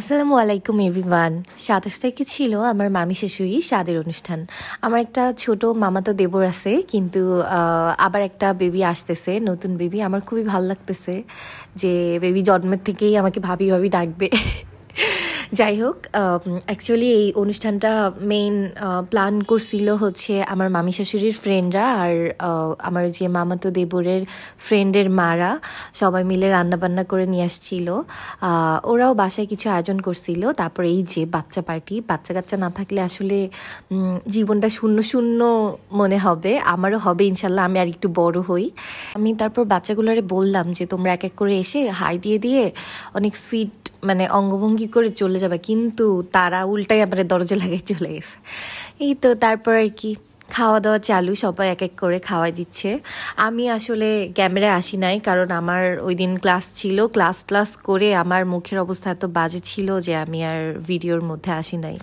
আসসালামু আলাইকুম এভরিওয়ান। ২৭ তারিখে ছিল আমার মামি শাশুড়ি স্বাদের অনুষ্ঠান। আমার একটা ছোট মামাতো দেবর আছে, কিন্তু আবার একটা বেবি আসতেছে, নতুন বেবি। আমার খুবই ভালো লাগতেছে যে বেবি জন্মের থেকেই আমাকে ভাবি ভাবি ডাকবে। যাই হোক, অ্যাকচুয়ালি এই অনুষ্ঠানটা মেইন প্ল্যান করছিল হচ্ছে আমার মামি শাশুড়ির ফ্রেন্ডরা আর আমার যে মামাতো দেবরের ফ্রেন্ডের মারা সবাই মিলে রান্নাবান্না করে নিয়ে আসছিল। ওরাও বাসায় কিছু আয়োজন করছিল। তারপরে এই যে বাচ্চা পার্টি, বাচ্চা কাচ্চা না থাকলে আসলে জীবনটা শূন্য শূন্য মনে হবে। আমারও হবে ইনশাল্লাহ, আমি আর একটু বড় হই। আমি তারপর বাচ্চাগুলোরে বললাম যে তোমরা এক এক করে এসে হাই দিয়ে দিয়ে অনেক সুইট মানে অঙ্গভঙ্গি করে চলে যাবে, কিন্তু তারা উল্টাই আমার দরজা লাগাই চলে গেছে। এই তো তারপর আর কি খাওয়া দাওয়া চালু, সবাই এক এক করে খাওয়াই দিচ্ছে। আমি আসলে ক্যামেরায় আসি নাই, কারণ আমার ওই দিন ক্লাস ছিল। ক্লাস করে আমার মুখের অবস্থা এত বাজে ছিল যে আমি আর ভিডিওর মধ্যে আসি নাই।